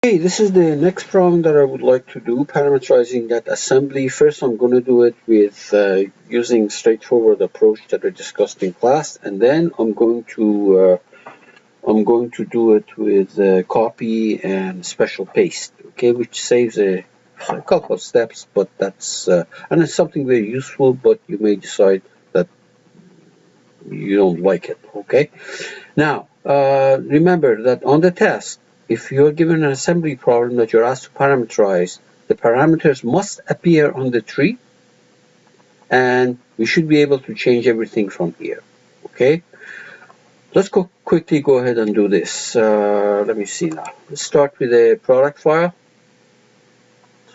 Okay, this is the next problem that I would like to do, parametrizing that assembly. First, I'm going to do it with using straightforward approach that I discussed in class, and then I'm going to do it with copy and special paste. Okay, which saves a couple of steps, but that's and it's something very useful. But you may decide that you don't like it. Okay. Now, remember that on the test, if you're given an assembly problem that you're asked to parameterize, the parameters must appear on the tree, and we should be able to change everything from here. Okay? Let's quickly go ahead and do this. Let me see now. Let's start with a product file.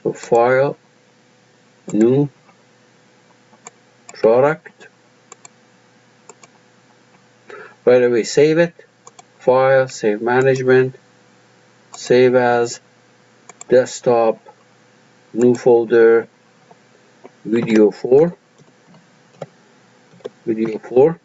So file, new, product. Right away, save it. File, save management, save as, desktop, new folder, video 4. Video 4.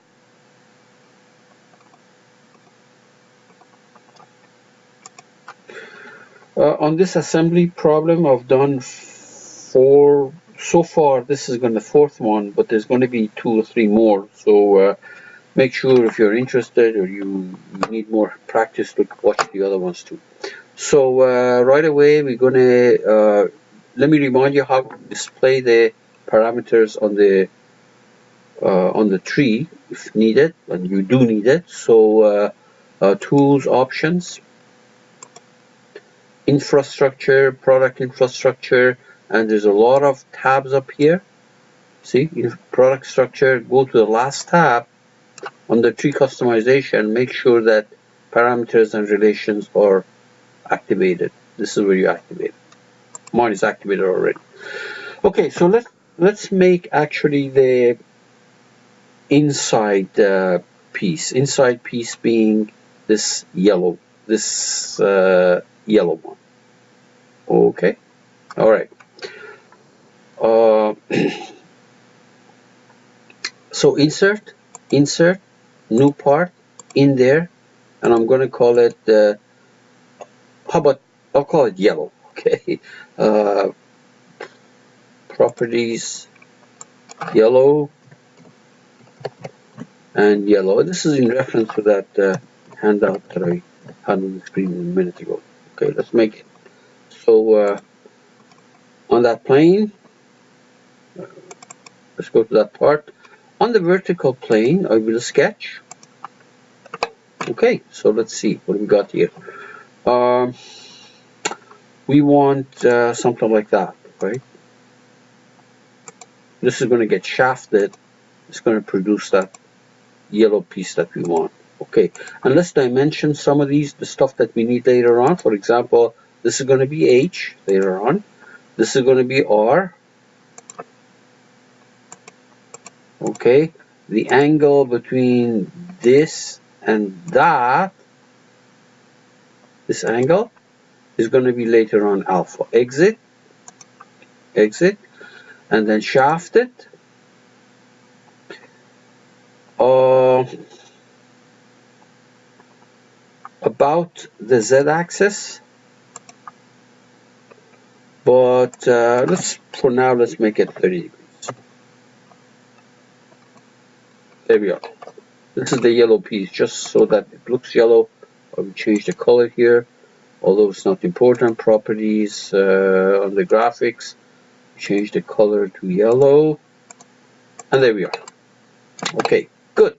On this assembly problem, I've done 4 so far. This is going to the 4th one, but there's going to be 2 or 3 more. So make sure if you're interested or you need more practice to watch the other ones too. So right away we're going to let me remind you how to display the parameters on the tree if needed, and you do need it. So tools, options, infrastructure, product infrastructure, and there's a lot of tabs up here. See, in product structure, go to the last tab under tree customization, make sure that parameters and relations are activated. This is where you activate it. Mine is activated already. Okay, so let's make actually the inside piece. Inside piece being this yellow one. Okay, all right. So insert, new part in there, and I'm going to call it. How about I'll call it yellow. Okay. Properties, yellow, and yellow. This is in reference to that handout that I had on the screen a minute ago. Okay, let's make it. So on that plane, let's go to that part. On the vertical plane, I will sketch. Okay, so let's see what we got here. We want something like that, right? This is going to get shafted. It's going to produce that yellow piece that we want. Okay, and let's dimension some of these, the stuff that we need later on. For example, this is going to be H later on. This is going to be R. Okay, the angle between this and that, this angle, is going to be later on alpha. Exit, and then shafted. About the z-axis, but for now let's make it 30 degrees. There we are. This is the yellow piece, just so that it looks yellow. I will change the color here, although it's not important. Properties on the graphics, change the color to yellow, and there we are. Okay, good.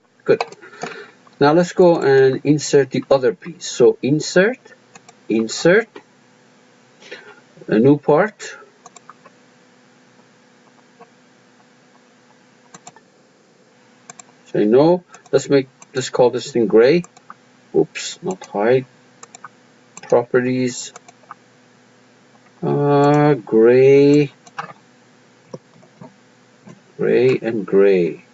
Now let's go and insert the other piece. So insert, a new part. Say no. Let's call this thing gray. Oops, not hide. Properties. Gray and gray.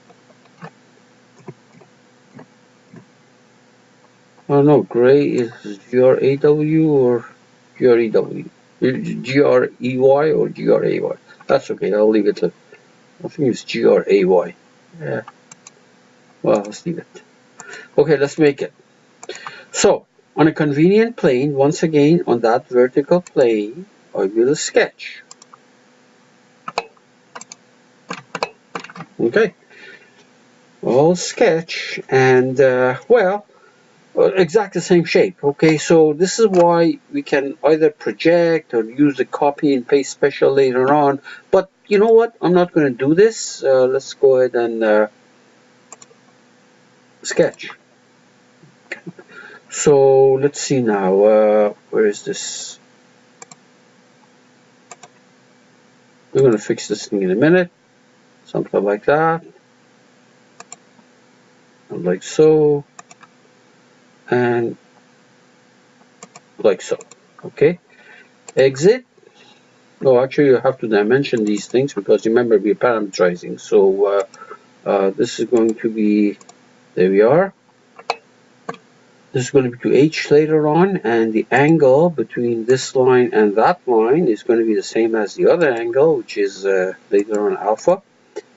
Oh no, gray is GRAW or GREW? GREY or GRAY? That's okay, I'll leave it to, I think it's GRAY. Yeah. Well, let's leave it. Okay, let's make it. So, On a convenient plane, once again, on that vertical plane, I will sketch. Okay, I'll sketch, and well, exactly the same shape. Okay, so this is why we can either project or use the copy and paste special later on. But you know what? I'm not going to do this. Let's go ahead and sketch. So let's see now. Where is this? We're going to fix this thing in a minute. Something like that. And like so. And like so. Okay. Exit. No, actually, you have to dimension these things because remember we're parametrizing. So this is going to be, there we are. This is going to be to h later on, and the angle between this line and that line is going to be the same as the other angle, which is later on alpha.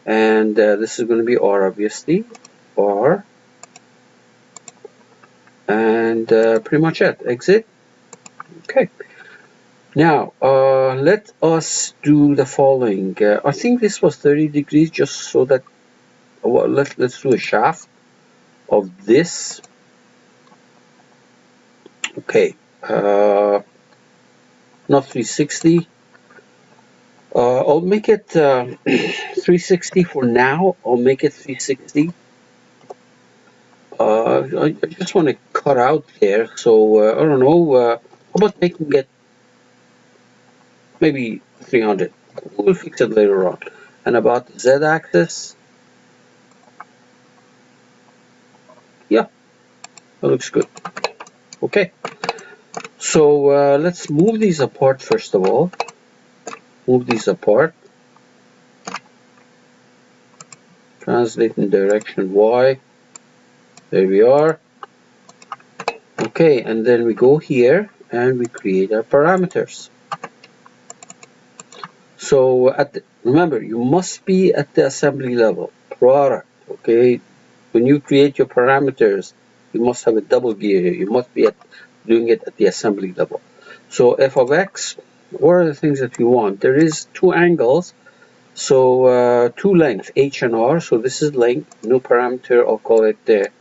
And this is going to be r, obviously, r. And pretty much it. Exit. Okay. Now, let us do the following. I think this was 30 degrees, just so that, well, let's do a shaft of this. Okay. Not 360. I'll make it 360 for now. I'll make it 360. I just want to cut out there, so I don't know. How about making it maybe 300? We'll fix it later on. And about the z-axis, yeah, that looks good. Okay, so let's move these apart first of all. Move these apart. Translate in direction y. There we are. Okay, and then we go here and we create our parameters. So remember, you must be at the assembly level. Product. Okay, when you create your parameters, you must have a double gear here. You must be doing it at the assembly level. So f of x, what are the things that we want? There is two angles. So two lengths, h and r. So this is length. New parameter, I'll call it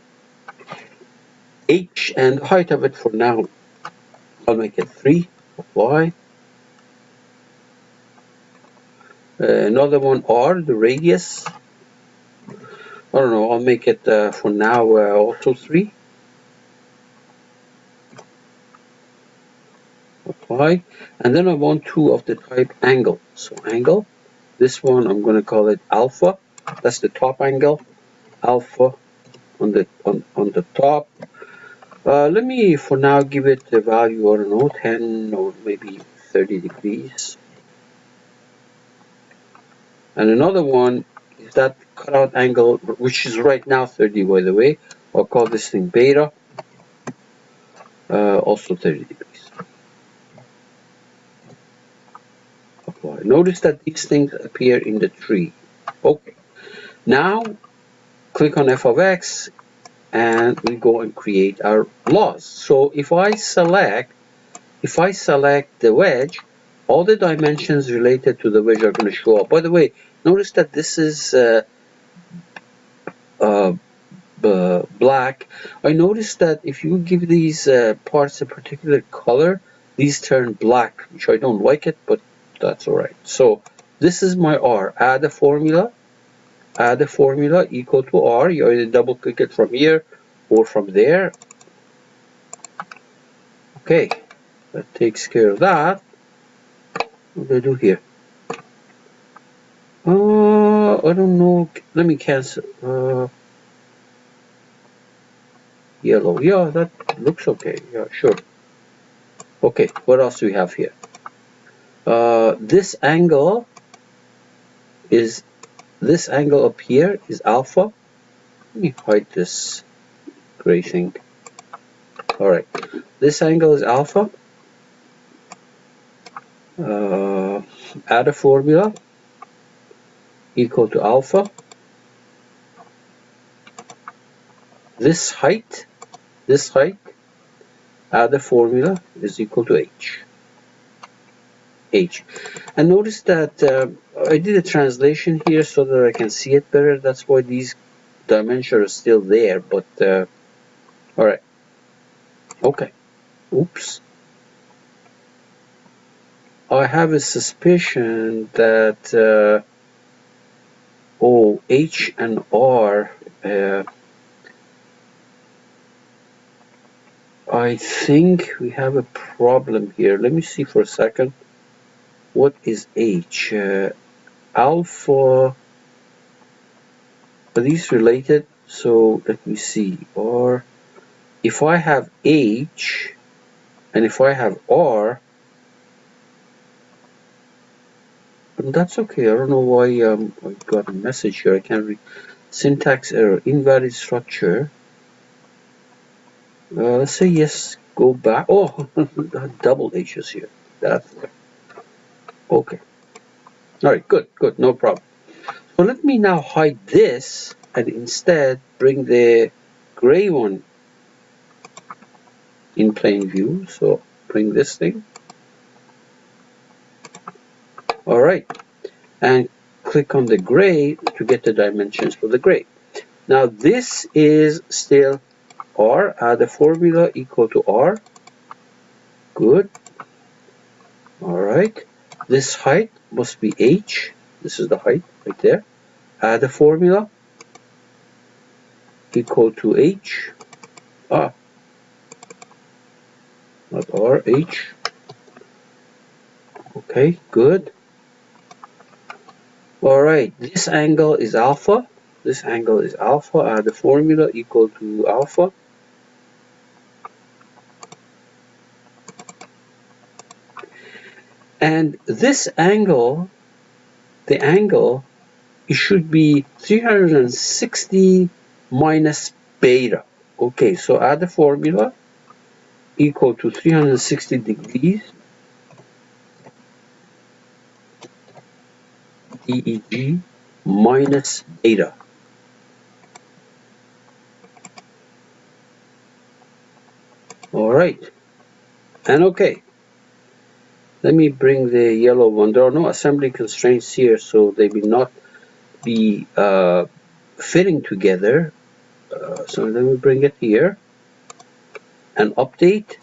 h, and height of it for now, I'll make it 3. Apply. Another one, r, the radius. I don't know, I'll make it for now also 3. Apply. And then I want 2 of the type angle. So angle. This one I'm going to call it alpha. That's the top angle. Alpha on the top. Let me for now give it a value, I don't know, 10 or maybe 30 degrees. And another one is that cutout angle, which is right now 30, by the way. I'll call this thing beta. Also 30 degrees. Apply. Notice that these things appear in the tree. Okay. Now click on f of x and we go and create our laws. So if I select the wedge, all the dimensions related to the wedge are going to show up. By the way, notice that this is black. I noticed that if you give these parts a particular color, these turn black, which I don't like it, but that's alright. So this is my R. Add a formula equal to R. You either double click it from here or from there. Okay, that takes care of that. What do I do here? I don't know. Let me cancel. Yellow. Yeah, that looks okay. Yeah, sure. Okay, what else do we have here? This angle up here is alpha. Let me hide this gray thing. Alright, this angle is alpha. Add a formula equal to alpha. This height add the formula is equal to h. And notice that I did a translation here so that I can see it better. That's why these dimensions are still there, but all right. Okay. Oops. I have a suspicion that H and R, I think we have a problem here. Let me see for a second. What is H? Alpha, are these related? So let me see. Or if I have H and if I have R, but that's okay. I don't know why I got a message here. I can't read. Syntax error, invalid structure. Let's say yes, go back. Oh, double H's here. That's okay. All right, good, no problem. So let me now hide this and instead bring the gray one in plain view. So bring this thing. All right, and click on the gray to get the dimensions for the gray. Now this is still R. Add the formula equal to R. Good. All right. This height must be H. This is the height right there. Add the formula equal to H. Not R, H. Okay, good. All right, this angle is alpha. This angle is alpha. Add the formula equal to alpha. And this angle, the angle, it should be 360 minus beta. Okay, so add the formula equal to 360 degrees DEG minus beta. All right, and okay. Let me bring the yellow one. There are no assembly constraints here, so they will not be fitting together. So let me bring it here and update.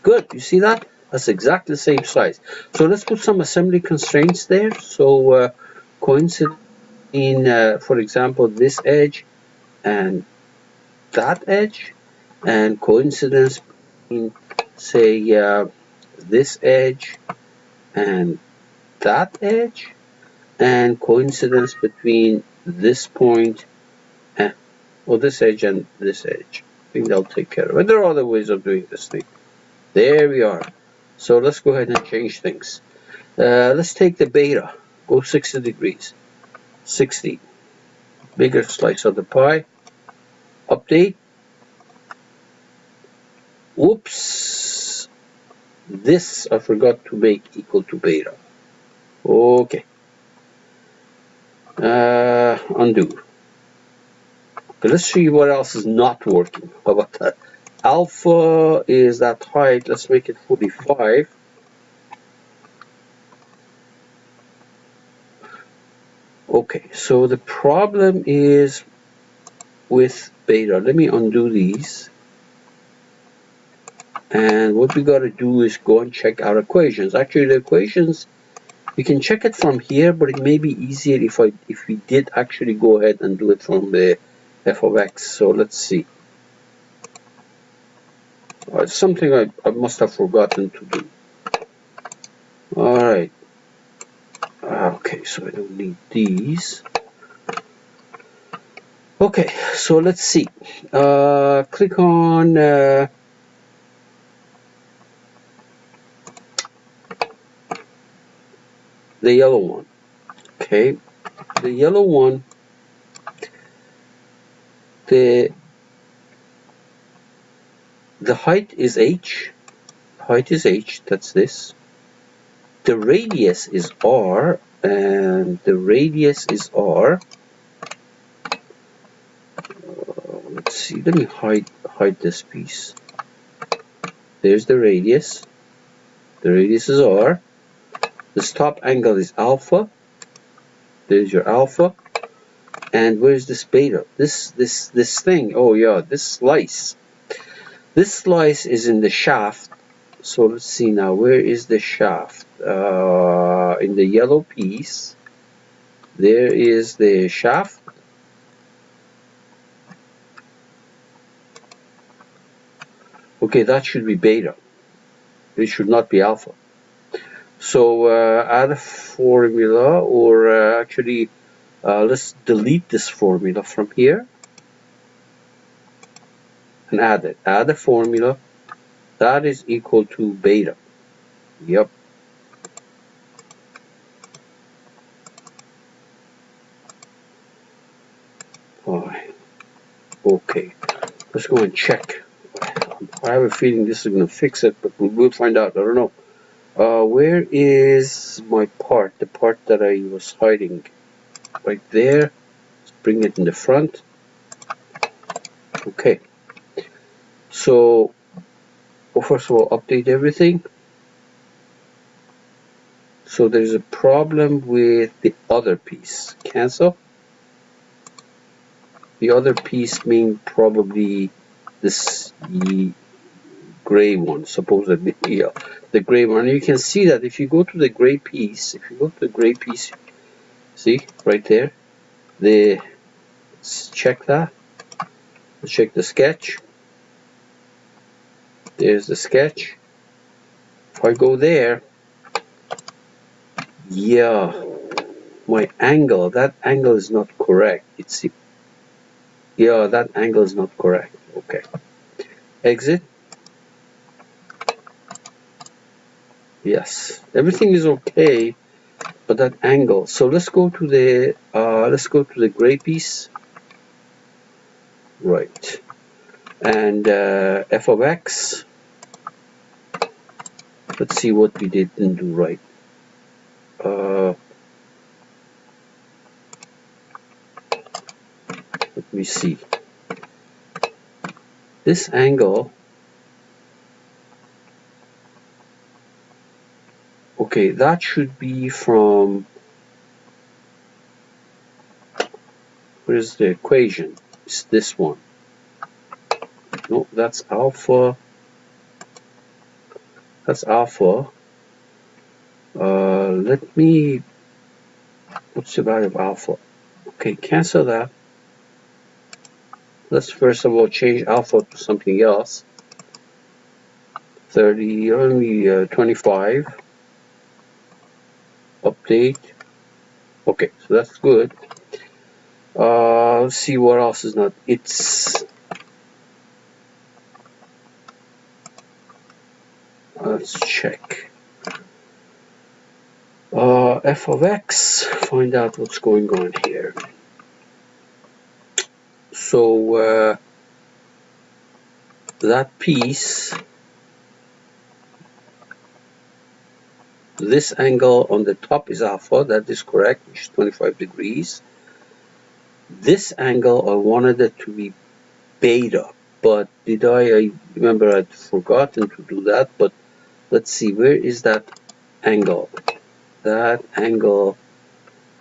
Good, you see that? That's exactly the same size. So let's put some assembly constraints there. So coincidence in, for example, this edge and that edge, and coincidence in, say, this edge and that edge, and coincidence between this point and, or this edge and this edge. I think that'll take care of it. There are other ways of doing this thing. There we are. So let's go ahead and change things. Let's take the beta. Go 60 degrees. 60. Bigger slice of the pie. Update. Whoops. This I forgot to make equal to beta. Okay. Undo. Okay, let's see what else is not working. How about that? Alpha is that height. Let's make it 45. Okay, so the problem is with beta. Let me undo these. And what we got to do is go and check our equations. Actually, the equations, we can check it from here, but it may be easier if we did actually go ahead and do it from the f of x. So let's see. It's something I must have forgotten to do. All right. Okay, so I don't need these. Okay, so let's see. Click on the yellow one. Okay, the yellow one, the height is h. Height is h. That's this. The radius is r, and the radius is r. Let's see. Let me hide this piece. There's the radius. The radius is r. This top angle is alpha. There's your alpha. And where's this beta? This thing. Oh yeah, this slice. This slice is in the shaft. So let's see now. Where is the shaft? In the yellow piece. There is the shaft. Okay, that should be beta. It should not be alpha. So add a formula, or actually let's delete this formula from here and add it. Add a formula that is equal to beta. Yep. Alright. Okay. Let's go and check. I have a feeling this is going to fix it, but we'll find out. I don't know. Where is my part? The part that I was hiding. Right there. Let's bring it in the front. Okay. So, well, first of all, update everything. So there's a problem with the other piece. Cancel. The other piece being probably this gray one, supposedly. Yeah, the gray one. And you can see that if you go to the gray piece, see right there. Let's check that. Let's check the sketch. There's the sketch. If I go there, yeah, my angle, that angle is not correct. Yeah, that angle is not correct. Okay. Exit. Yes, everything is okay, but that angle. So let's go to the gray piece. Right. And f of x. Let's see what we didn't do right. Let me see. This angle. Okay, that should be from. Where's the equation? It's this one. No, that's alpha. That's alpha. Let me. What's the value of alpha? Okay, cancel that. Let's first of all change alpha to something else. 30, only 25. Update. Okay, so that's good. Let's see what else is not. Let's check. F of x. Find out what's going on here. So that piece. This angle on the top is alpha, that is correct, which is 25 degrees. This angle, I wanted it to be beta, but I remember I'd forgotten to do that, but let's see, where is that angle? That angle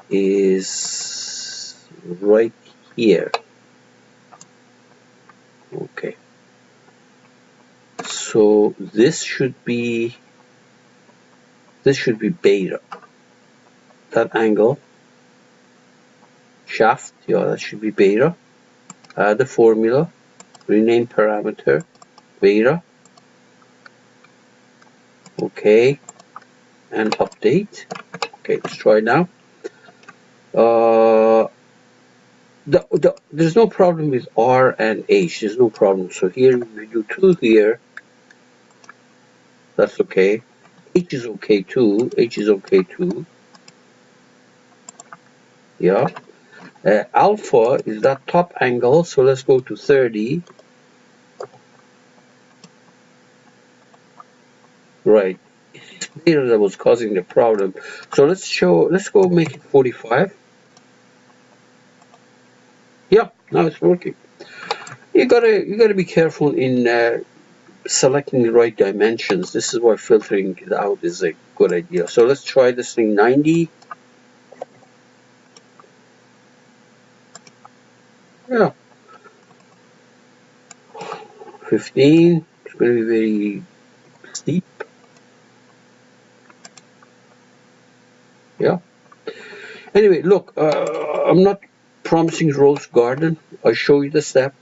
is right here. Okay. So this should be beta. That angle, shaft, yeah, that should be beta. Add the formula, rename parameter, beta. Okay, and update. Okay, let's try now. There's no problem with R and H. There's no problem. So here we do 2 here. That's okay. H is okay too. H is okay too. Yeah. Alpha is that top angle. So let's go to 30. Right. It's beta that was causing the problem. So let's go make it 45. Yeah, now it's working. You gotta be careful in selecting the right dimensions. This is why filtering it out is a good idea. So let's try this thing 90. Yeah. 15. It's going to be very steep. Yeah. Anyway, look, I'm not promising rose garden. I show you the step.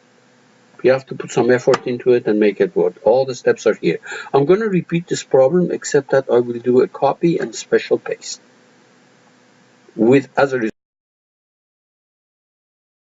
You have to put some effort into it and make it work. All the steps are here. I'm going to repeat this problem, except that I will do a copy and special paste with as a result.